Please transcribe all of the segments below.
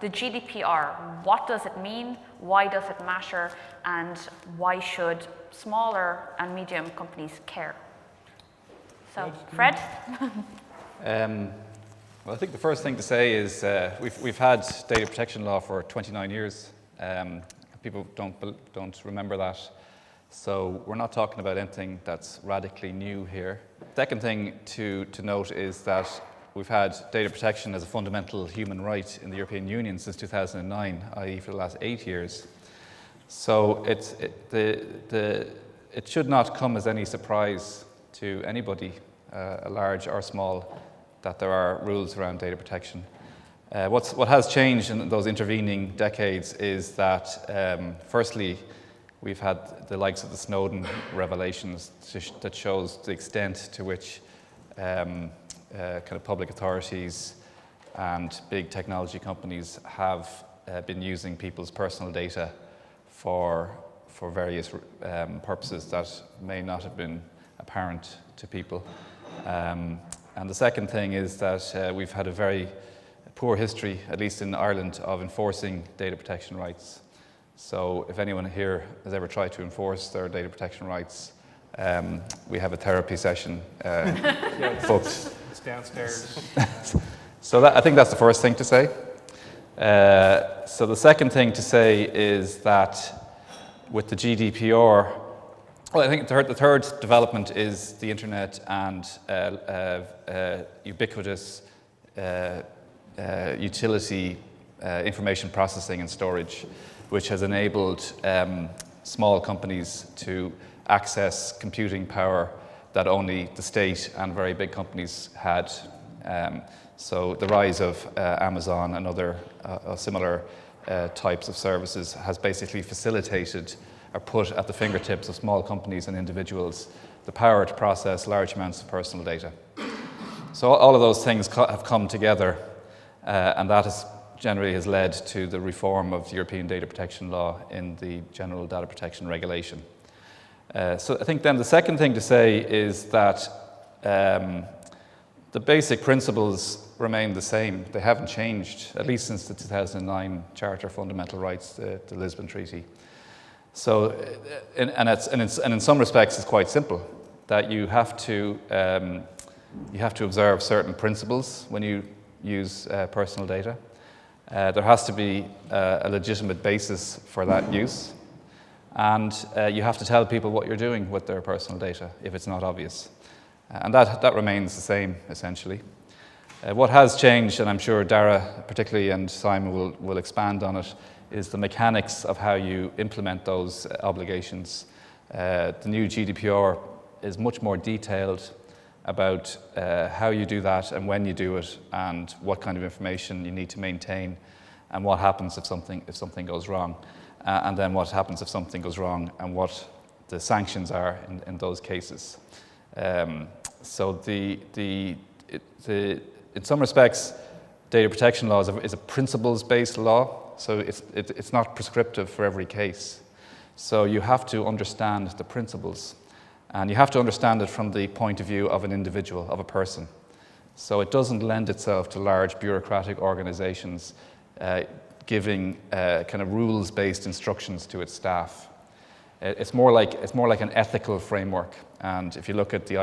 the GDPR, what does it mean, why does it matter, and why should smaller and medium companies care? So, Fred? Well, I think the first thing to say is we've had data protection law for 29 years. People don't remember that. So we're not talking about anything that's radically new here. Second thing to note is that we've had data protection as a fundamental human right in the European Union since 2009, i.e. for the last 8 years. So it should not come as any surprise to anybody, large or small, that there are rules around data protection. What has changed in those intervening decades is that, firstly, we've had the likes of the Snowden revelations that shows the extent to which kind of public authorities and big technology companies have been using people's personal data for various purposes that may not have been apparent to people. And the second thing is that we've had a very poor history, at least in Ireland, of enforcing data protection rights. So if anyone here has ever tried to enforce their data protection rights, we have a therapy session booked. It's downstairs. So I think that's the first thing to say. So the second thing to say is that with the GDPR, well, I think the third development is the internet and ubiquitous utility information processing and storage, which has enabled small companies to access computing power that only the state and very big companies had. So the rise of Amazon and other similar types of services has basically facilitated or put at the fingertips of small companies and individuals the power to process large amounts of personal data. So all of those things have come together, and that generally has led to the reform of the European data protection law in the General Data Protection Regulation. So I think then the second thing to say is that the basic principles remain the same. They haven't changed, at least since the 2009 Charter of Fundamental Rights, the Lisbon Treaty. So, and in some respects, it's quite simple, that you have to observe certain principles when you use personal data. There has to be a legitimate basis for that use, and you have to tell people what you're doing with their personal data if it's not obvious. And that remains the same, essentially. What has changed, and I'm sure Dara particularly and Simon will expand on it, is the mechanics of how you implement those obligations. The new GDPR is much more detailed about how you do that and when you do it and what kind of information you need to maintain and what happens if something goes wrong, and then what happens if something goes wrong and what the sanctions are in those cases. So in some respects, data protection law is a principles-based law. So it's not prescriptive for every case. So you have to understand the principles, and you have to understand it from the point of view of an individual, of a person. So it doesn't lend itself to large bureaucratic organizations giving kind of rules-based instructions to its staff. It's more like an ethical framework. And if you look at the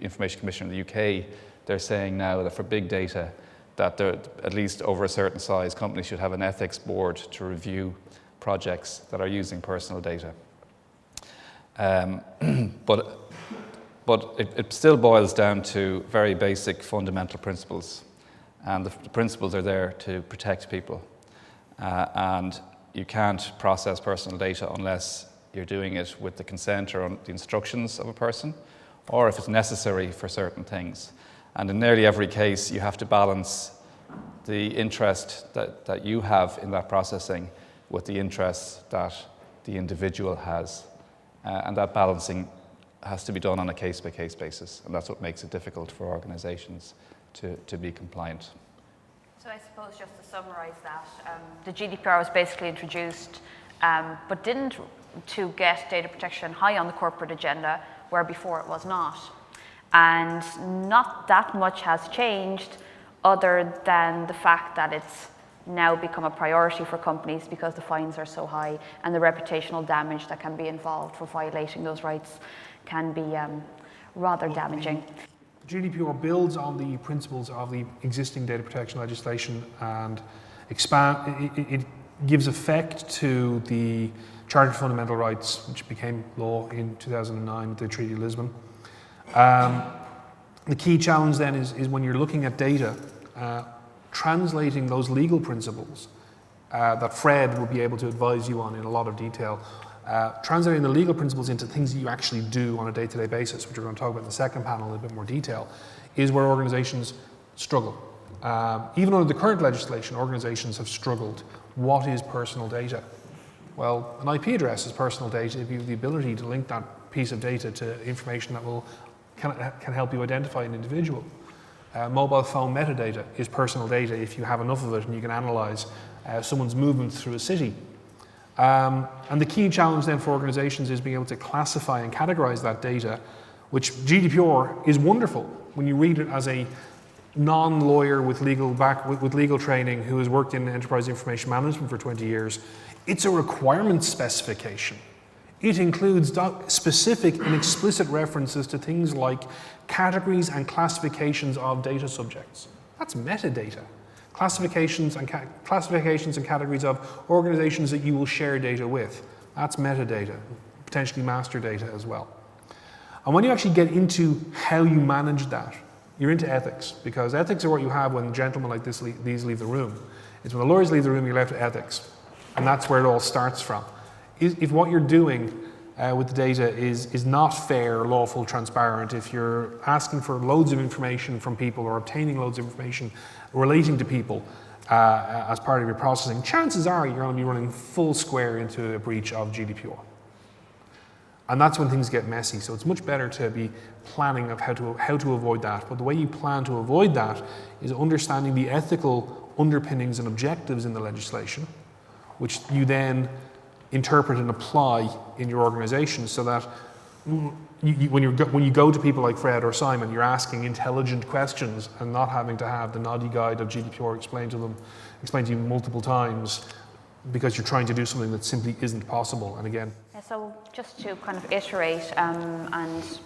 Information Commission in the UK, they're saying now that for big data, that at least over a certain size, companies should have an ethics board to review projects that are using personal data. But it still boils down to very basic fundamental principles. And the principles are there to protect people. And you can't process personal data unless you're doing it with the consent or the instructions of a person, or if it's necessary for certain things. And in nearly every case, you have to balance the interest that you have in that processing with the interest that the individual has. And that balancing has to be done on a case-by-case basis. And that's what makes it difficult for organizations to be compliant. So I suppose just to summarize that, the GDPR was basically introduced, but didn't to get data protection high on the corporate agenda, where before it was not. And not that much has changed other than the fact that it's now become a priority for companies because the fines are so high and the reputational damage that can be involved for violating those rights can be rather damaging. GDPR builds on the principles of the existing data protection legislation and it gives effect to the Charter of Fundamental Rights, which became law in 2009 with the Treaty of Lisbon. The key challenge then is when you're looking at data, translating those legal principles that Fred will be able to advise you on in a lot of detail, translating the legal principles into things that you actually do on a day-to-day basis, which we're going to talk about in the second panel in a bit more detail, is where organizations struggle. Even under the current legislation, organizations have struggled. What is personal data? Well, an IP address is personal data if you have the ability to link that piece of data to information that can help you identify an individual. Mobile phone metadata is personal data if you have enough of it and you can analyze someone's movement through a city. And the key challenge then for organizations is being able to classify and categorize that data, which GDPR is wonderful when you read it as a non-lawyer with legal training who has worked in enterprise information management for 20 years. It's a requirement specification. It includes specific and explicit references to things like categories and classifications of data subjects. That's metadata. Classifications and categories of organizations that you will share data with. That's metadata, potentially master data as well. And when you actually get into how you manage that, you're into ethics, because ethics are what you have when gentlemen like these leave the room. It's when the lawyers leave the room, you're left with ethics. And that's where it all starts from. If what you're doing with the data is not fair, lawful, transparent, if you're asking for loads of information from people or obtaining loads of information relating to people as part of your processing, chances are you're going to be running full square into a breach of GDPR. And that's when things get messy. So it's much better to be planning of how to avoid that. But the way you plan to avoid that is understanding the ethical underpinnings and objectives in the legislation, which you then interpret and apply in your organization, so that when you go to people like Fred or Simon, you're asking intelligent questions and not having to have the naughty guide of GDPR explained to you multiple times, because you're trying to do something that simply isn't possible. And again, so just to kind of iterate and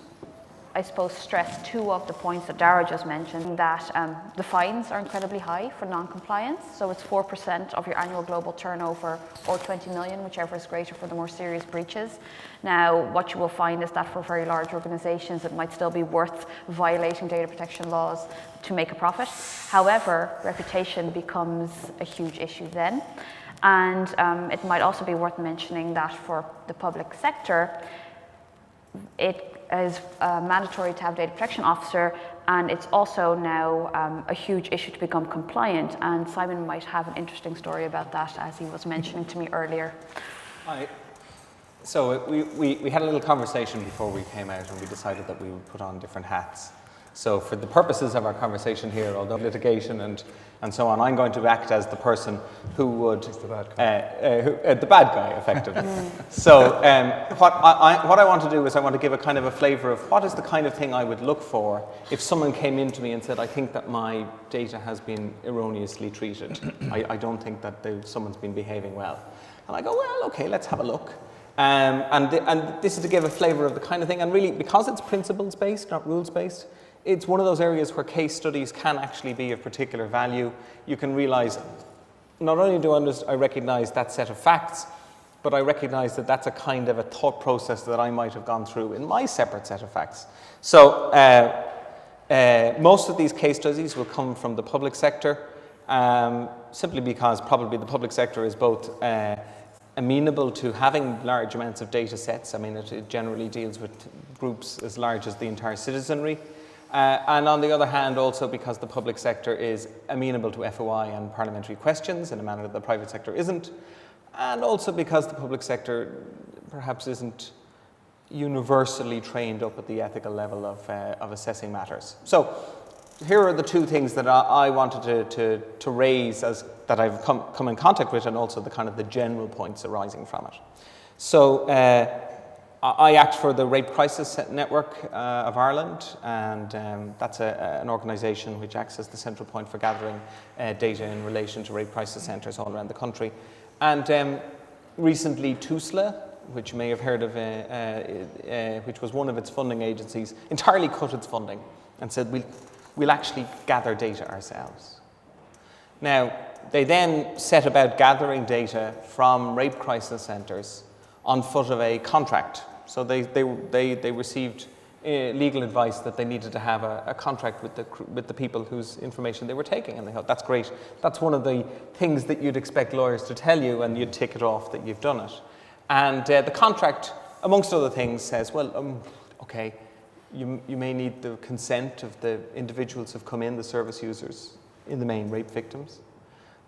I suppose stress two of the points that Dara just mentioned, that the fines are incredibly high for non-compliance. So it's 4% of your annual global turnover or 20 million, whichever is greater for the more serious breaches. Now, what you will find is that for very large organizations, it might still be worth violating data protection laws to make a profit. However, reputation becomes a huge issue then. And it might also be worth mentioning that for the public sector, it is mandatory to have a data protection officer, and it's also now a huge issue to become compliant. And Simon might have an interesting story about that, as he was mentioning to me earlier. So we had a little conversation before we came out, and we decided that we would put on different hats. So for the purposes of our conversation here, although litigation and so on, I'm going to act as the person who would... the bad guy. The bad guy, effectively. So what I want to do is I want to give a kind of a flavour of what is the kind of thing I would look for if someone came in to me and said, I think that my data has been erroneously treated. I don't think that someone's been behaving well. And I go, well, okay, let's have a look. And this is to give a flavour of the kind of thing. And really, because it's principles-based, not rules-based, it's one of those areas where case studies can actually be of particular value. You can realise, not only do I recognise that set of facts, but I recognise that that's a kind of a thought process that I might have gone through in my separate set of facts. So most of these case studies will come from the public sector, simply because probably the public sector is both amenable to having large amounts of data sets. I mean, it generally deals with groups as large as the entire citizenry. And on the other hand, also because the public sector is amenable to FOI and parliamentary questions in a manner that the private sector isn't. And also because the public sector perhaps isn't universally trained up at the ethical level of assessing matters. So here are the two things that I wanted to raise that I've come in contact with, and also the kind of the general points arising from it. So I act for the Rape Crisis Network of Ireland, and that's an organisation which acts as the central point for gathering data in relation to rape crisis centres all around the country. And recently TUSLA, which you may have heard of, which was one of its funding agencies, entirely cut its funding and said we'll actually gather data ourselves. Now, they then set about gathering data from rape crisis centres on foot of a contract. So they received legal advice that they needed to have a contract with the people whose information they were taking, and they thought, that's great. That's one of the things that you'd expect lawyers to tell you, and you'd tick it off that you've done it. And the contract, amongst other things, says, well, okay, you may need the consent of the individuals who've come in, the service users, in the main rape victims,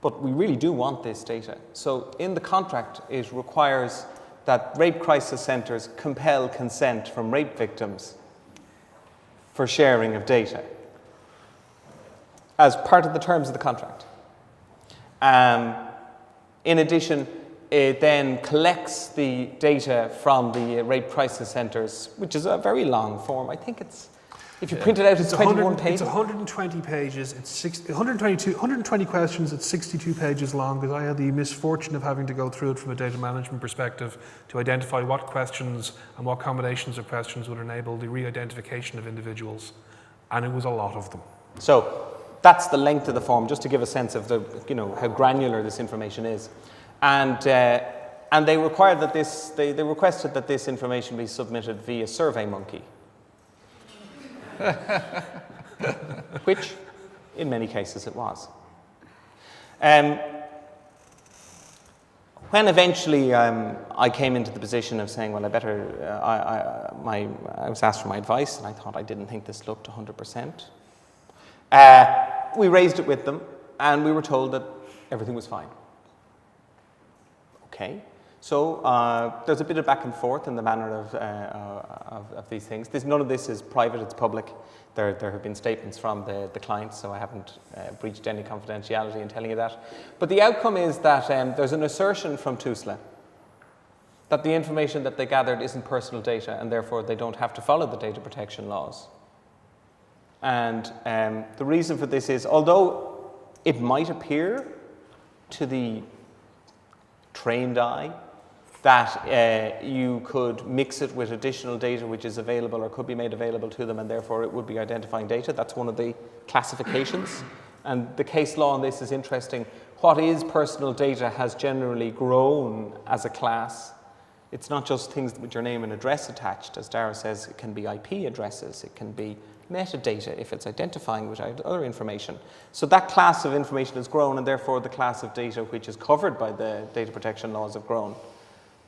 but we really do want this data. So in the contract, it requires that rape crisis centres compel consent from rape victims for sharing of data as part of the terms of the contract. In addition, it then collects the data from the rape crisis centres, which is a very long form. I think it's, if you print it out, it's 21 pages. It's 120 pages. It's 120 questions. It's 62 pages long, because I had the misfortune of having to go through it from a data management perspective to identify what questions and what combinations of questions would enable the re-identification of individuals, and it was a lot of them. So that's the length of the form, just to give a sense of the, how granular this information is. And they required that they requested that this information be submitted via SurveyMonkey. Which, in many cases, it was. When eventually I came into the position of saying, well, I was asked for my advice, and I thought I didn't think this looked 100%. We raised it with them, and we were told that everything was fine. Okay. So there's a bit of back and forth in the manner of these things. None of this is private, it's public. There have been statements from the clients, so I haven't breached any confidentiality in telling you that. But the outcome is that there's an assertion from TUSLA that the information that they gathered isn't personal data, and therefore they don't have to follow the data protection laws. And the reason for this is, although it might appear to the trained eye that you could mix it with additional data which is available or could be made available to them, and therefore it would be identifying data. That's one of the classifications. And the case law on this is interesting. What is personal data has generally grown as a class. It's not just things with your name and address attached. As Dara says, it can be IP addresses, it can be metadata if it's identifying with other information. So that class of information has grown, and therefore the class of data which is covered by the data protection laws have grown.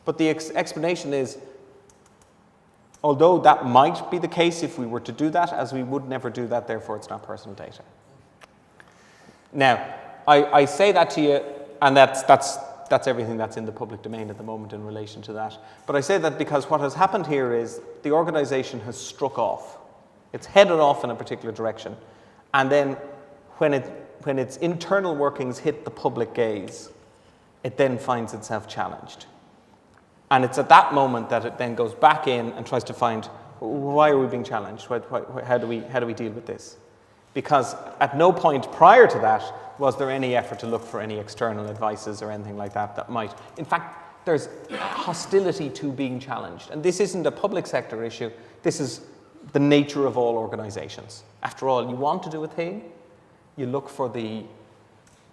But the explanation is, although that might be the case if we were to do that, as we would never do that, therefore it's not personal data. Now, I say that to you, and that's everything that's in the public domain at the moment in relation to that. But I say that because what has happened here is the organisation has struck off. It's headed off in a particular direction. And then when its internal workings hit the public gaze, it then finds itself challenged. And it's at that moment that it then goes back in and tries to find, why are we being challenged? How do we deal with this? Because at no point prior to that was there any effort to look for any external advices or anything like that might. In fact, there's hostility to being challenged. And this isn't a public sector issue. This is the nature of all organizations. After all, you want to do a thing, you look for the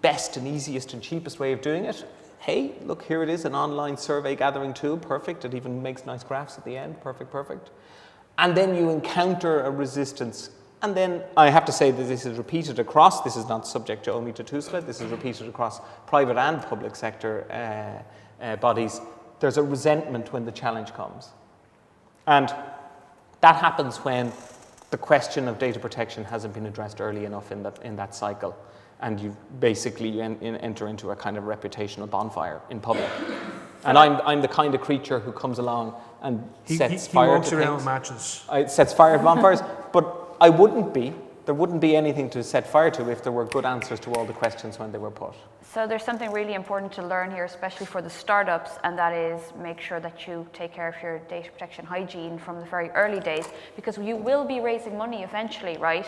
best and easiest and cheapest way of doing it. Hey, look, here it is, an online survey gathering tool, perfect. It even makes nice graphs at the end, perfect. And then you encounter a resistance. And then I have to say that this is repeated across, this is not subject only to TUSLA, this is repeated across private and public sector bodies. There's a resentment when the challenge comes. And that happens when the question of data protection hasn't been addressed early enough in that cycle. And you basically enter into a kind of reputational bonfire in public. And I'm the kind of creature who comes along and sets fire to things. He walks around matches. It sets fire to bonfires, but I wouldn't be there wouldn't be anything to set fire to if there were good answers to all the questions when they were put. So there's something really important to learn here, especially for the startups, and that is make sure that you take care of your data protection hygiene from the very early days, because you will be raising money eventually, right?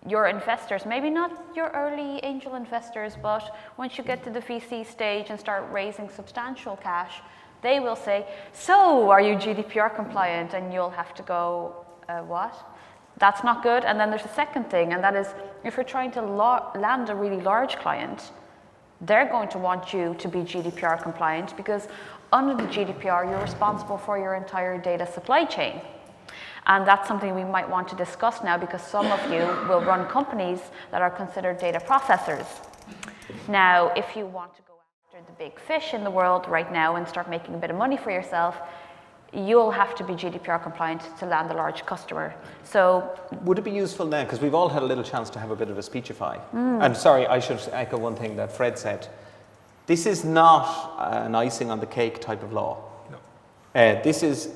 Your investors, maybe not your early angel investors, but once you get to the VC stage and start raising substantial cash, they will say, so are you GDPR compliant? And you'll have to go, what? That's not good. And then there's a second thing, and that is if you're trying to land a really large client, they're going to want you to be GDPR compliant, because under the GDPR, you're responsible for your entire data supply chain. And that's something we might want to discuss now, because some of you will run companies that are considered data processors. Now, if you want to go after the big fish in the world right now and start making a bit of money for yourself, you'll have to be GDPR compliant to land a large customer. So, would it be useful now, because we've all had a little chance to have a bit of a speechify. And sorry, I should echo one thing that Fred said. This is not an icing on the cake type of law. This is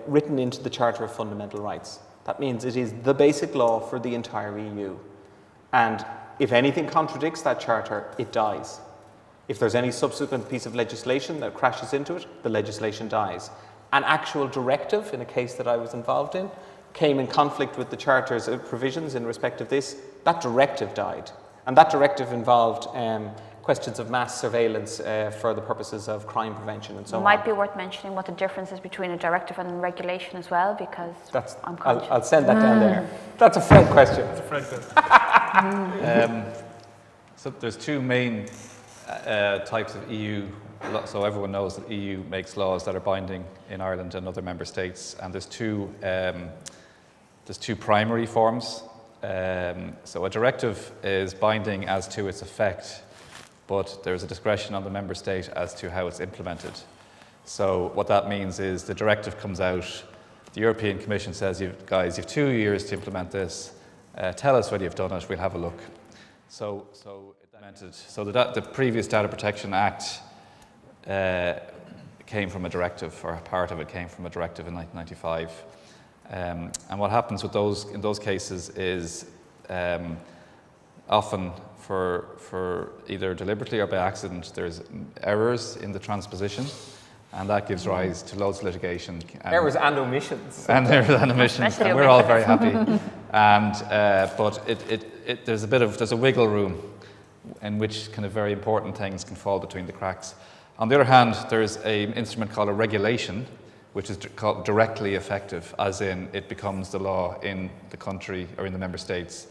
written into the Charter of Fundamental Rights. That means it is the basic law for the entire EU. And if anything contradicts that charter, it dies. If there's any subsequent piece of legislation that crashes into it, the legislation dies. An actual directive, in a case that I was involved in, came in conflict with the Charter's provisions in respect of this. That directive died. And that directive involved questions of mass surveillance for the purposes of crime prevention and so on. It might be worth mentioning what the difference is between a directive and a regulation as well, because I'm conscious. I'll send that down there. That's a Fred question. That's a Fred question. So there's two main types of EU, so everyone knows that EU makes laws that are binding in Ireland and other member states, and there's two primary forms. So a directive is binding as to its effect, but there's a discretion on the member state as to how it's implemented. So what that means is the directive comes out, the European Commission says, guys, you've 2 years to implement this, tell us whether you've done it, we'll have a look. So the previous Data Protection Act came from a directive, or part of it came from a directive in 1995. And what happens with in those cases is often for either deliberately or by accident, there's errors in the transposition, and that gives rise to loads of litigation. Errors and omissions. And errors and omissions, and we're all very happy. And but there's a wiggle room in which kind of very important things can fall between the cracks. On the other hand, there's an instrument called a regulation, which is called directly effective, as in it becomes the law in the country or in the member states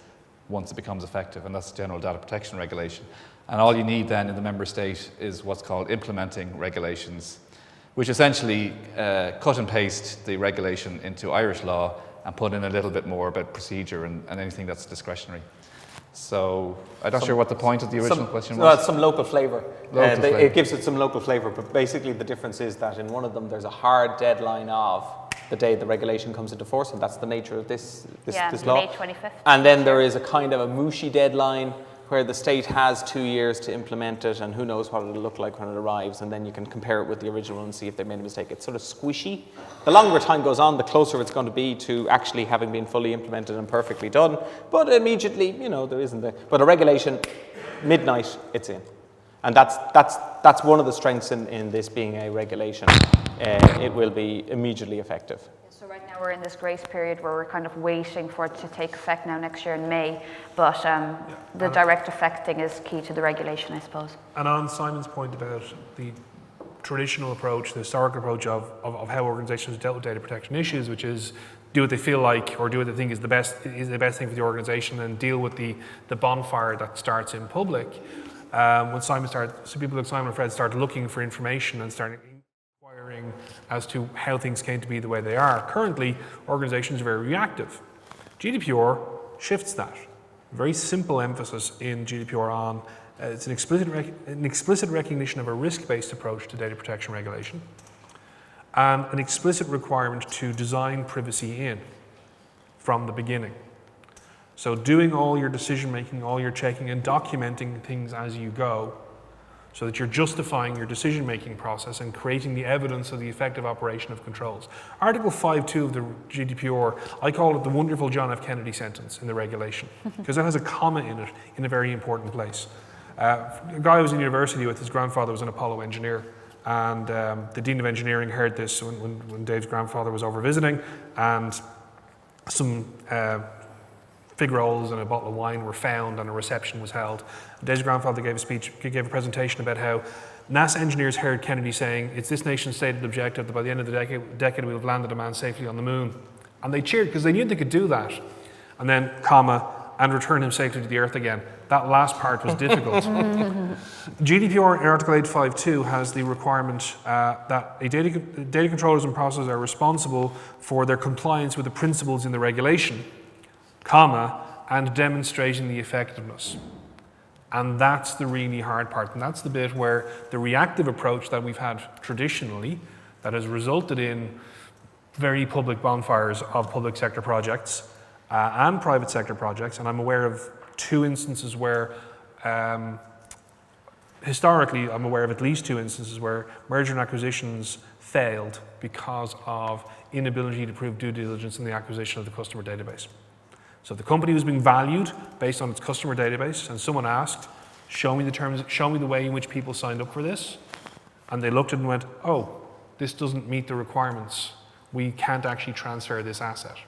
once it becomes effective, and that's the General Data Protection Regulation. And all you need then in the member state is what's called implementing regulations, which essentially cut and paste the regulation into Irish law and put in a little bit more about procedure and anything that's discretionary. So I'm not sure what the point of the original question was. No, some local flavour. It gives it some local flavour, but basically the difference is that in one of them there's a hard deadline of the day the regulation comes into force, and that's the nature of this law. May 25th. And then there is a kind of a mushy deadline where the state has 2 years to implement it, and who knows what it'll look like when it arrives, and then you can compare it with the original and see if they made a mistake. It's sort of squishy. The longer time goes on, the closer it's going to be to actually having been fully implemented and perfectly done. But immediately, there isn't but a regulation, midnight, it's in. And that's one of the strengths in this being a regulation. It will be immediately effective. So right now we're in this grace period where we're kind of waiting for it to take effect now next year in May, but the direct effect thing is key to the regulation, I suppose. And on Simon's point about the traditional approach, the historic approach of how organizations dealt with data protection issues, which is do what they feel like or do what they think is the best thing for the organization, and deal with the bonfire that starts in public. When people like Simon and Fred start looking for information and start inquiring as to how things came to be the way they are. Currently, organizations are very reactive. GDPR shifts that. Very simple emphasis in GDPR on it's an explicit recognition of a risk-based approach to data protection regulation, and an explicit requirement to design privacy in from the beginning. So doing all your decision making, all your checking and documenting things as you go, so that you're justifying your decision-making process and creating the evidence of the effective operation of controls. Article 5.2 of the GDPR, I call it the wonderful John F. Kennedy sentence in the regulation, because it has a comma in it in a very important place. A guy I was in university with, his grandfather was an Apollo engineer, and the Dean of Engineering heard this when Dave's grandfather was over visiting, and some fig rolls and a bottle of wine were found and a reception was held. Dave's grandfather gave a presentation about how NASA engineers heard Kennedy saying, "It's this nation's stated objective that by the end of the decade we'll have landed a man safely on the moon." And they cheered because they knew they could do that. And then, comma, and return him safely to the earth again. That last part was difficult. GDPR Article 852 has the requirement that data controllers and processors are responsible for their compliance with the principles in the regulation, comma, and demonstrating the effectiveness. And that's the really hard part. And that's the bit where the reactive approach that we've had traditionally, that has resulted in very public bonfires of public sector projects and private sector projects. And I'm aware of 2 instances where, historically, I'm aware of at least 2 instances where merger and acquisitions failed because of inability to prove due diligence in the acquisition of the customer database. So the company was being valued based on its customer database, and someone asked, show me the terms, show me the way in which people signed up for this. And they looked at it and went, oh, this doesn't meet the requirements. We can't actually transfer this asset.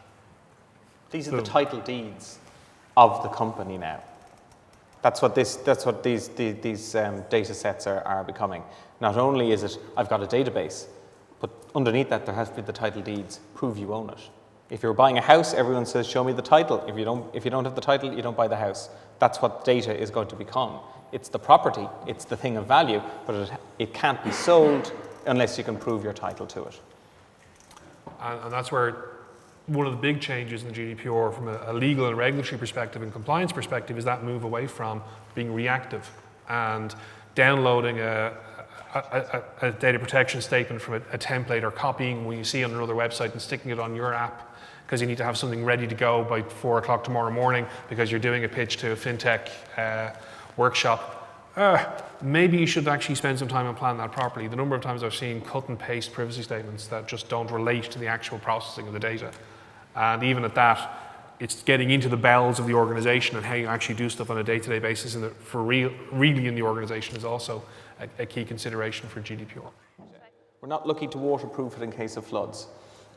These are the title deeds of the company now. That's what these data sets are becoming. Not only is it, I've got a database, but underneath that there has to be the title deeds, prove you own it. If you're buying a house, everyone says, show me the title. If you don't have the title, you don't buy the house. That's what data is going to become. It's the property, it's the thing of value, but it can't be sold unless you can prove your title to it. And that's where one of the big changes in the GDPR from a legal and regulatory perspective and compliance perspective is that move away from being reactive and downloading a data protection statement from a template or copying what you see on another website and sticking it on your app because you need to have something ready to go by 4 o'clock tomorrow morning because you're doing a pitch to a fintech workshop. Maybe you should actually spend some time and plan that properly. The number of times I've seen cut and paste privacy statements that just don't relate to the actual processing of the data. And even at that, it's getting into the bowels of the organization and how you actually do stuff on a day-to-day basis really in the organization is also a key consideration for GDPR. We're not looking to waterproof it in case of floods.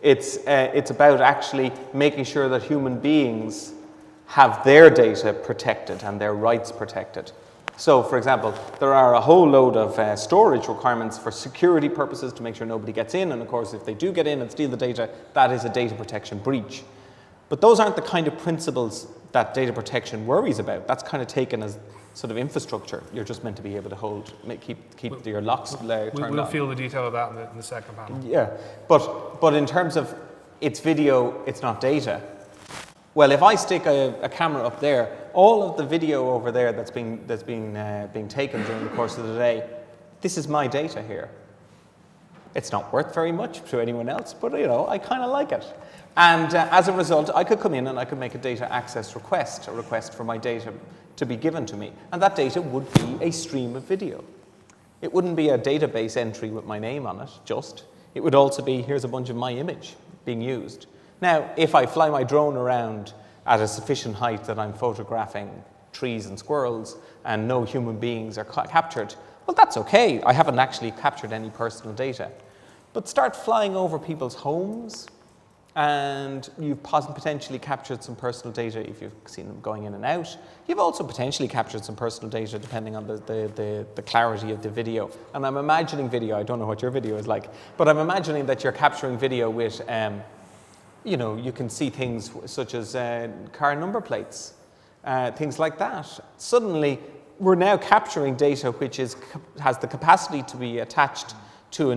It's about actually making sure that human beings have their data protected and their rights protected. So, for example, there are a whole load of storage requirements for security purposes to make sure nobody gets in. And of course, if they do get in and steal the data, that is a data protection breach. But those aren't the kind of principles that data protection worries about. That's kind of taken as sort of infrastructure. You're just meant to be able to keep your locks turned on. We'll feel the detail of that in the second panel. Yeah, but in terms of it's video, it's not data. Well, if I stick a camera up there, all of the video over there that's being taken during the course of the day, this is my data here. It's not worth very much to anyone else, but I kind of like it. And as a result, I could come in and I could make a data access request, a request for my data to be given to me. And that data would be a stream of video. It wouldn't be a database entry with my name on it, just. It would also be, here's a bunch of my image being used. Now, if I fly my drone around at a sufficient height that I'm photographing trees and squirrels and no human beings are captured, well, that's okay. I haven't actually captured any personal data. But start flying over people's homes, and you've potentially captured some personal data if you've seen them going in and out. You've also potentially captured some personal data depending on the clarity of the video. And I'm imagining video, I don't know what your video is like, but I'm imagining that you're capturing video with, you can see things such as car number plates, things like that. Suddenly, we're now capturing data which has the capacity to be attached to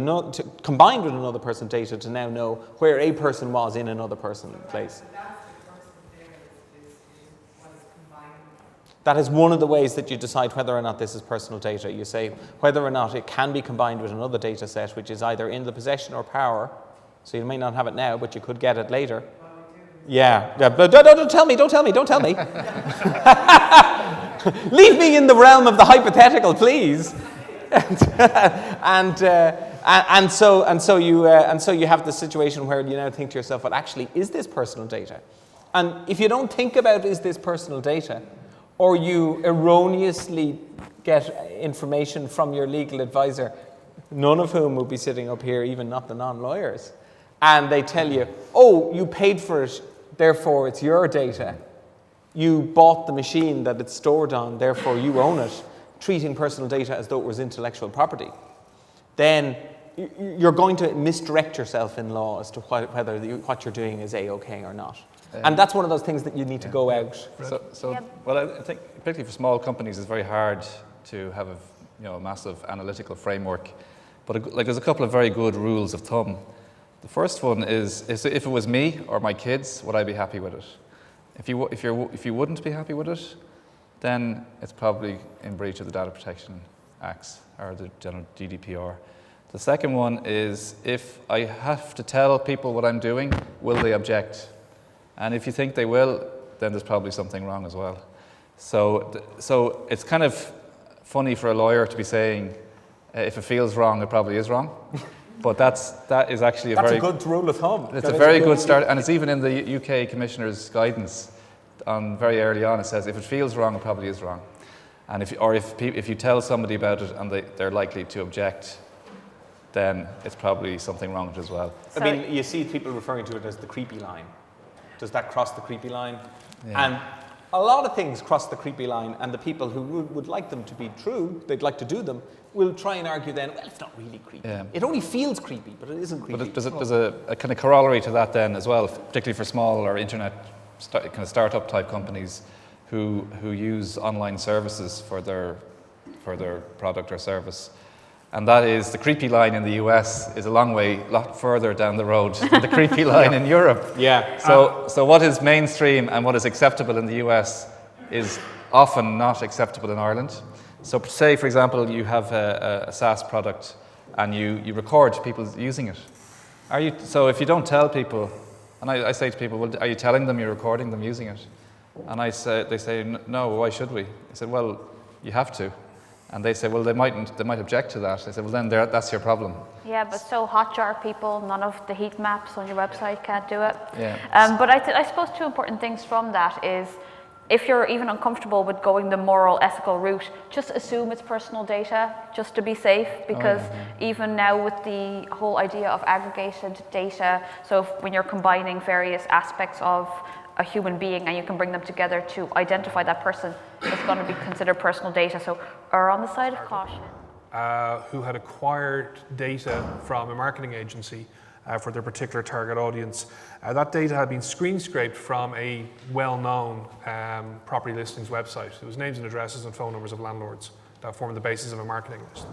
combined with another person's data to now know where a person was in another person's place. That is one of the ways that you decide whether or not this is personal data. You say whether or not it can be combined with another data set which is either in the possession or power. So you may not have it now, but you could get it later. Yeah, but don't tell me. Leave me in the realm of the hypothetical, please. and so you have the situation where you now think to yourself, well, actually, is this personal data? And if you don't think about is this personal data, or you erroneously get information from your legal advisor, none of whom will be sitting up here, even not the non-lawyers, and they tell you, oh, you paid for it, therefore it's your data. You bought the machine that it's stored on, therefore you own it, treating personal data as though it was intellectual property, then you're going to misdirect yourself in law as to whether what you're doing is A-OK or not. And that's one of those things that you need to go out. Well, I think particularly for small companies, it's very hard to have a massive analytical framework. But there's a couple of very good rules of thumb. The first one is if it was me or my kids, would I be happy with it? If you wouldn't be happy with it, then it's probably in breach of the Data Protection Acts or the general GDPR. The second one is if I have to tell people what I'm doing, will they object? And if you think they will, then there's probably something wrong as well. So it's kind of funny for a lawyer to be saying, if it feels wrong, it probably is wrong. But that is actually a good rule of thumb. It's a very good start, and it's even in the UK Commissioner's guidance very early on. It says if it feels wrong, it probably is wrong. And if you tell somebody about it and they're likely to object, then it's probably something wrong with it as well. I mean, you see people referring to it as the creepy line. Does that cross the creepy line? Yeah. And a lot of things cross the creepy line, and the people who would like them to be true, they'd like to do them, will try and argue then, well, it's not really creepy. Yeah. It only feels creepy, but it isn't creepy. But there's a kind of corollary to that then as well, particularly for small or internet kind of startup type companies who use online services for their product or service. And that is the creepy line in the US is a lot further down the road than the creepy line in Europe. Yeah. So what is mainstream and what is acceptable in the US is often not acceptable in Ireland. So say, for example, you have a SaaS product and you record people using it. So if you don't tell people, and I say to people, well, are you telling them you're recording them using it? And they say, no, why should we? I said, well, you have to. And they say, well, they might object to that. I said, well, then that's your problem. Yeah, but so Hotjar people, none of the heat maps on your website can't do it. Yeah. But I suppose two important things from that is, if you're even uncomfortable with going the moral, ethical route, just assume it's personal data, just to be safe, because even now with the whole idea of aggregated data, so when you're combining various aspects of a human being and you can bring them together to identify that person, it's going to be considered personal data. So err on the side of caution. Who had acquired data from a marketing agency for their particular target audience. That data had been screen scraped from a well-known property listings website. It was names and addresses and phone numbers of landlords that formed the basis of a marketing list.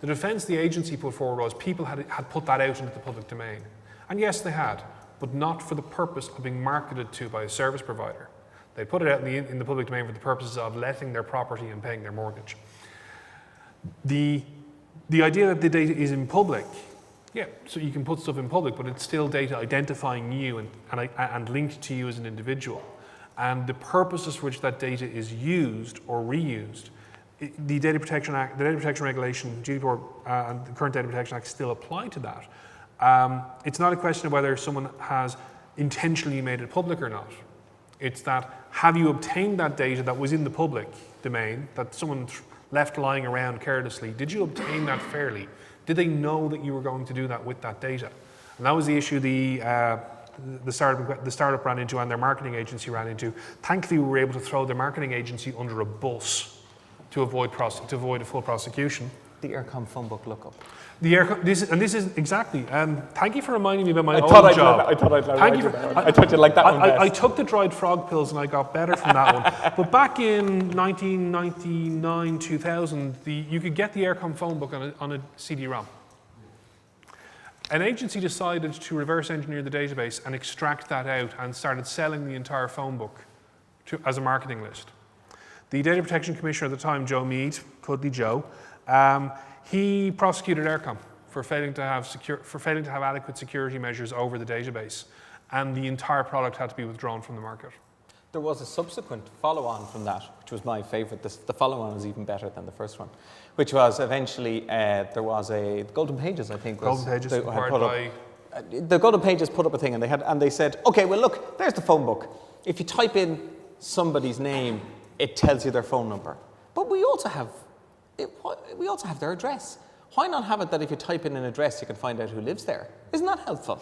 The defence the agency put forward was people had put that out into the public domain. And yes, they had, but not for the purpose of being marketed to by a service provider. They put it out in the public domain for the purposes of letting their property and paying their mortgage. The idea that the data is in public, yeah, so you can put stuff in public, but it's still data identifying you and linked to you as an individual. And the purposes for which that data is used or reused, the Data Protection Act, the Data Protection Regulation, GDPR, and the current Data Protection Act still apply to that. It's not a question of whether someone has intentionally made it public or not. It's that, have you obtained that data that was in the public domain, that someone left lying around carelessly? Did you obtain that fairly? Did they know that you were going to do that with that data? And that was the issue the startup ran into and their marketing agency ran into. Thankfully, we were able to throw the marketing agency under a bus to avoid a full prosecution. The Eircom phone book lookup. This is exactly. Thank you for reminding me about my old job. I thought you'd like that one best. I took the dried frog pills and I got better from that one. But back in 1999, 2000, you could get the Eircom phone book on a CD-ROM. An agency decided to reverse engineer the database and extract that out and started selling the entire phone book as a marketing list. The Data Protection Commissioner at the time, Joe Mead, Cuddly Joe, he prosecuted Eircom for failing to have adequate security measures over the database, and the entire product had to be withdrawn from the market. There was a subsequent follow-on from that, which was my favourite. The follow-on was even better than the first one, which was eventually there was a Golden Pages, I think. Golden Pages acquired by... The Golden Pages put up a thing, and they said, okay, well look, there's the phone book. If you type in somebody's name, it tells you their phone number. But we also have their address. Why not have it that if you type in an address, you can find out who lives there? Isn't that helpful?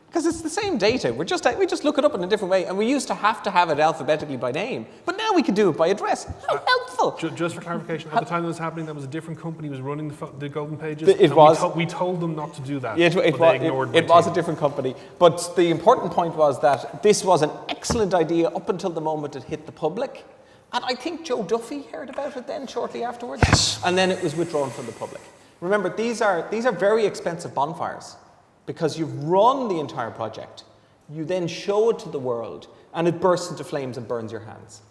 Because it's the same data. We just look it up in a different way, and we used to have it alphabetically by name, but now we can do it by address. How helpful! Just for clarification, at the time that was happening, that was a different company was running the Golden Pages. We told them not to do that. It was a different company. But the important point was that this was an excellent idea up until the moment it hit the public. And I think Joe Duffy heard about it then shortly afterwards. Yes. And then it was withdrawn from the public. Remember, these are very expensive bonfires because you've run the entire project. You then show it to the world and it bursts into flames and burns your hands.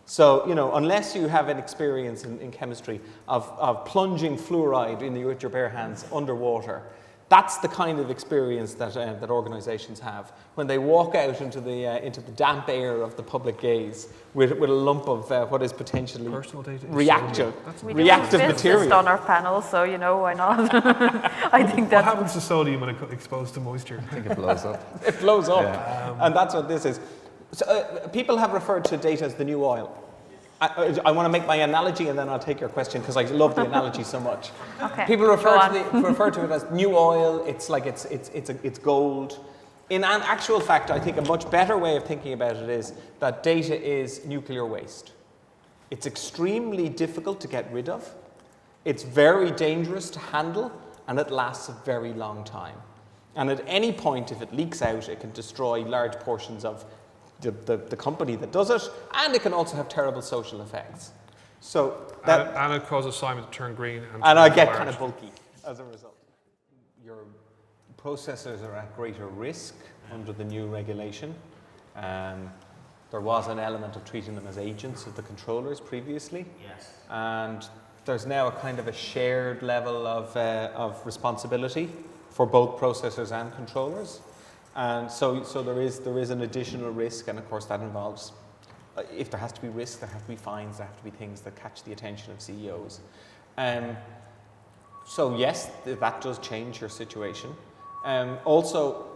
So, unless you have an experience in chemistry of plunging fluoride with your bare hands underwater, that's the kind of experience that organizations have when they walk out into the damp air of the public gaze with a lump of what is potentially personal data reactive We material. do on our panel, so why not? I think What that's... happens to sodium when it's exposed to moisture? I think it blows up. It blows up, Yeah. and that's what this is. So, people have referred to data as the new oil. I want to make my analogy and then I'll take your question because I love the analogy so much. Okay, People go refer to it as new oil. It's like it's gold. In an actual fact, I think a much better way of thinking about it is that data is nuclear waste. It's extremely difficult to get rid of. It's very dangerous to handle, and it lasts a very long time. And at any point, if it leaks out, it can destroy large portions of the company that does it, and it can also have terrible social effects. So and it causes Simon to turn green. And I get kind of bulky as a result. Your processors are at greater risk under the new regulation. There was an element of treating them as agents of the controllers previously. Yes. And there's now a kind of a shared level of responsibility for both processors and controllers. And so there is an additional risk, and of course that involves, if there has to be risk, there have to be fines, there have to be things that catch the attention of CEOs. So yes, that does change your situation. Also,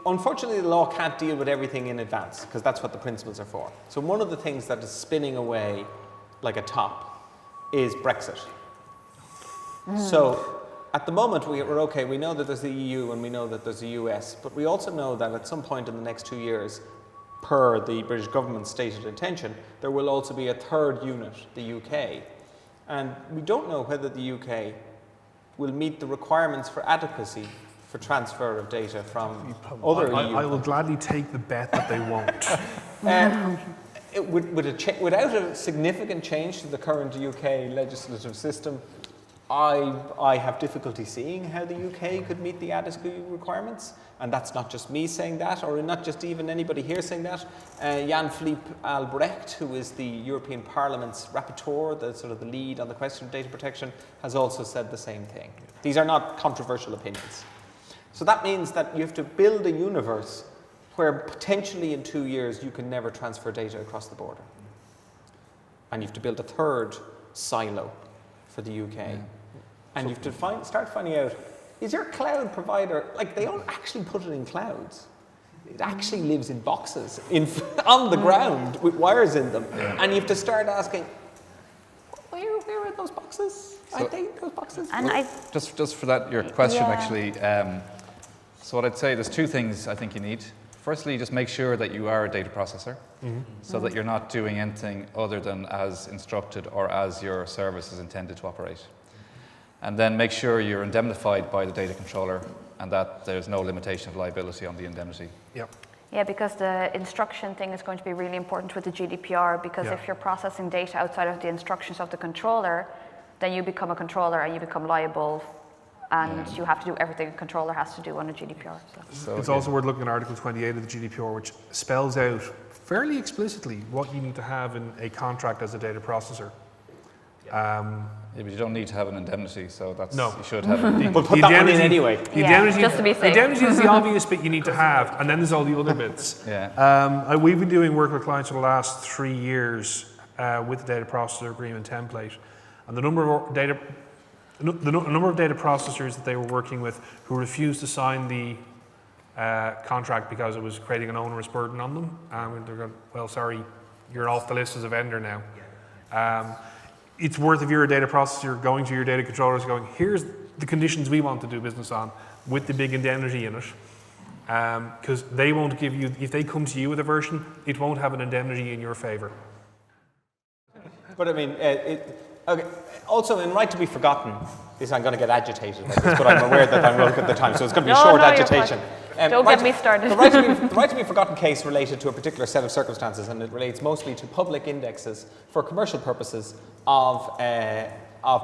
unfortunately the law can't deal with everything in advance, because that's what the principles are for. So one of the things that is spinning away like a top is Brexit. So at the moment, we're okay. We know that there's the EU and we know that there's the US, but we also know that at some point in the next 2 years, per the British government's stated intention, there will also be a third unit, the UK. And we don't know whether the UK will meet the requirements for adequacy for transfer of data from other EU. I will gladly take the bet that they won't. Without a significant change to the current UK legislative system, I have difficulty seeing how the UK could meet the adequacy requirements, and that's not just me saying that, or not just even anybody here saying that. Jan-Philippe Albrecht, who is the European Parliament's rapporteur, the lead on the question of data protection, has also said the same thing. These are not controversial opinions. So that means that you have to build a universe where potentially in 2 years you can never transfer data across the border. And you have to build a third silo for the UK. Yeah. And you have to start finding out, is your cloud provider, they don't actually put it in clouds. It actually lives in boxes on the ground with wires in them. Yeah. And you have to start asking, where are those boxes? Are they those boxes? And just for that, your question actually, so what I'd say, there's two things I think you need. Firstly, just make sure that you are a data processor, so that you're not doing anything other than as instructed or as your service is intended to operate. And then make sure you're indemnified by the data controller and that there's no limitation of liability on the indemnity. Yep. Yeah, because the instruction thing is going to be really important with the GDPR, because if you're processing data outside of the instructions of the controller, then you become a controller and you become liable, and you have to do everything a controller has to do under GDPR. So it's also worth looking at Article 28 of the GDPR, which spells out fairly explicitly what you need to have in a contract as a data processor. Yeah, but you don't need to have an indemnity, so that's No. you should have it. But put that one in anyway. The Yeah, indemnity, just to be the safe. indemnity is the obvious bit you need to have, and then there's all the other bits. Yeah. We've been doing work with clients for the last 3 years with the data processor agreement template, and the number of data processors that they were working with who refused to sign the contract because it was creating an onerous burden on them. They're going, well, sorry, you're off the list as a vendor now. It's worth, if you're a data processor, going to your data controllers going, here's the conditions we want to do business on with the big indemnity in it. Because they won't give you, if they come to you with a version, it won't have an indemnity in your favor. But I mean, okay. Also, in right to be forgotten, I'm going to get agitated about this, but I'm aware that I'm wrong at the time, so it's going to be short agitation. Don't get me started. The right to be forgotten case related to a particular set of circumstances, and it relates mostly to public indexes for commercial purposes of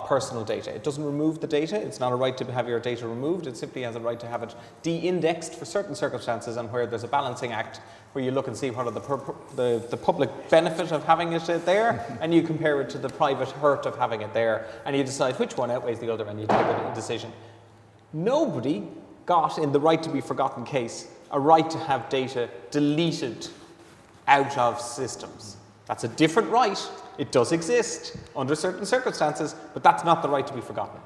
personal data. It doesn't remove the data. It's not a right to have your data removed. It simply has a right to have it de-indexed for certain circumstances, and where there's a balancing act where you look and see what are the public benefit of having it there, and you compare it to the private hurt of having it there, and you decide which one outweighs the other, and you take a decision. Nobody got, in the right to be forgotten case, a right to have data deleted out of systems. That's a different right. It does exist under certain circumstances, but that's not the right to be forgotten.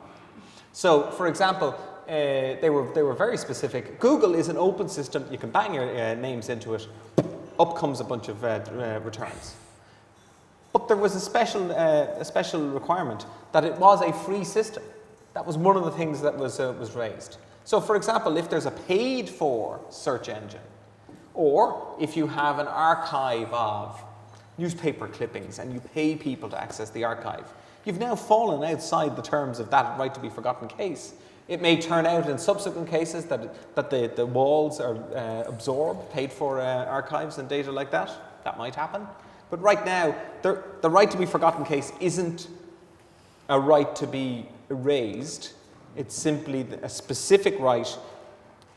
So, for example, they were very specific. Google is an open system. You can bang your names into it. Up comes a bunch of returns. But there was a special requirement that it was a free system. That was one of the things that was raised. So, for example, if there's a paid-for search engine, or if you have an archive of newspaper clippings and you pay people to access the archive, you've now fallen outside the terms of that right to be forgotten case. It may turn out in subsequent cases that the walls are absorb paid-for archives and data like that. That might happen. But right now, the right to be forgotten case isn't a right to be erased. It's simply a specific right,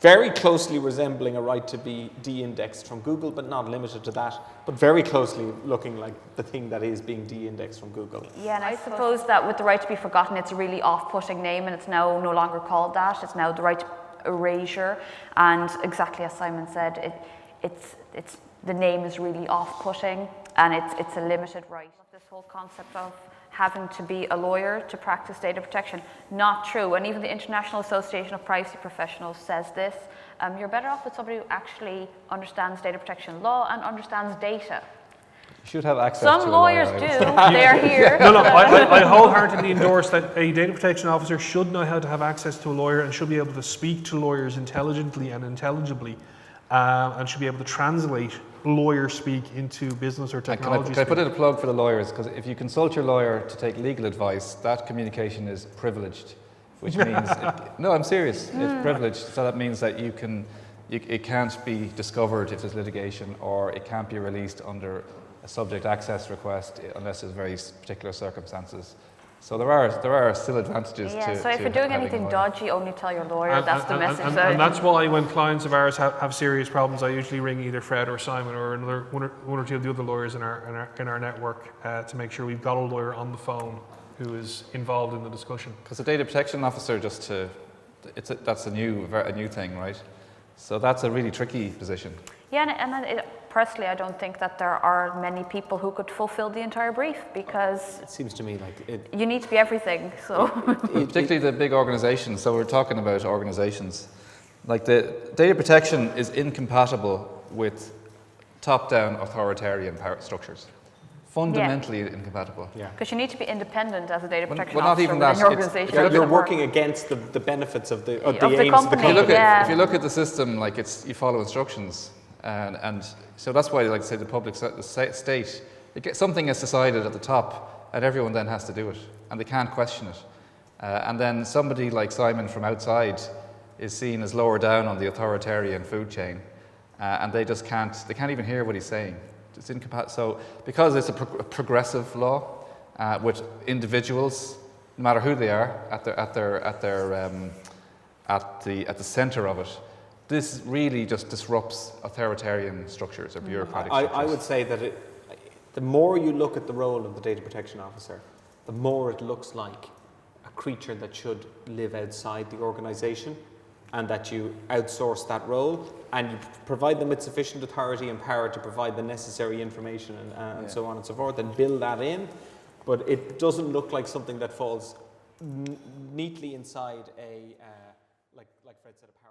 very closely resembling a right to be de-indexed from Google, but not limited to that, but very closely looking like the thing that is being de-indexed from Google. Yeah, and I suppose that with the right to be forgotten, it's a really off-putting name, and it's now no longer called that. It's now the right to erasure, and exactly as Simon said, it's the name is really off-putting, and it's a limited right. This whole concept of having to be a lawyer to practice data protection, not true. And even the International Association of Privacy Professionals says this. You're better off with somebody who actually understands data protection law and understands data. You should have access Some to lawyers a do, lawyer. they're here. No, I wholeheartedly endorse that a data protection officer should know how to have access to a lawyer and should be able to speak to lawyers intelligently and intelligibly, and should be able to translate lawyer speak into business or technology Can I put in a plug for the lawyers? Because if you consult your lawyer to take legal advice, that communication is privileged, which means, no, I'm serious, it's privileged. So that means that it can't be discovered if there's litigation, or it can't be released under a subject access request unless there's very particular circumstances. So there are still advantages to Yeah, so if you're doing having anything a lawyer. dodgy, only tell your lawyer. That's the message. And that's why when clients of ours have serious problems, I usually ring either Fred or Simon or one or two of the other lawyers in our network to make sure we've got a lawyer on the phone who is involved in the discussion. Because the data protection officer, that's a new thing, right? So that's a really tricky position. Yeah, and personally, I don't think that there are many people who could fulfill the entire brief, because It seems to me like you need to be everything. So Particularly the big organizations. So we're talking about organizations. Like the data protection is incompatible with top-down authoritarian power structures. Fundamentally incompatible. Yeah. because you need to be independent as a data protection well, not officer even within that, your it's- organization. You're working against the benefits of the aims of the company. company. If you look at the system, like you follow instructions, and so that's why, like say, the state, something is decided at the top, and everyone then has to do it, and they can't question it. And then somebody like Simon from outside is seen as lower down on the authoritarian food chain, and they can't even hear what he's saying. It's incompatible. So because it's a progressive law, with individuals, no matter who they are, at the centre of it, this really just disrupts authoritarian structures or bureaucratic structures. I would say that the more you look at the role of the data protection officer, the more it looks like a creature that should live outside the organisation, and that you outsource that role and you provide them with sufficient authority and power to provide the necessary information and so on and so forth, and build that in. But it doesn't look like something that falls neatly inside a, like Fred said, a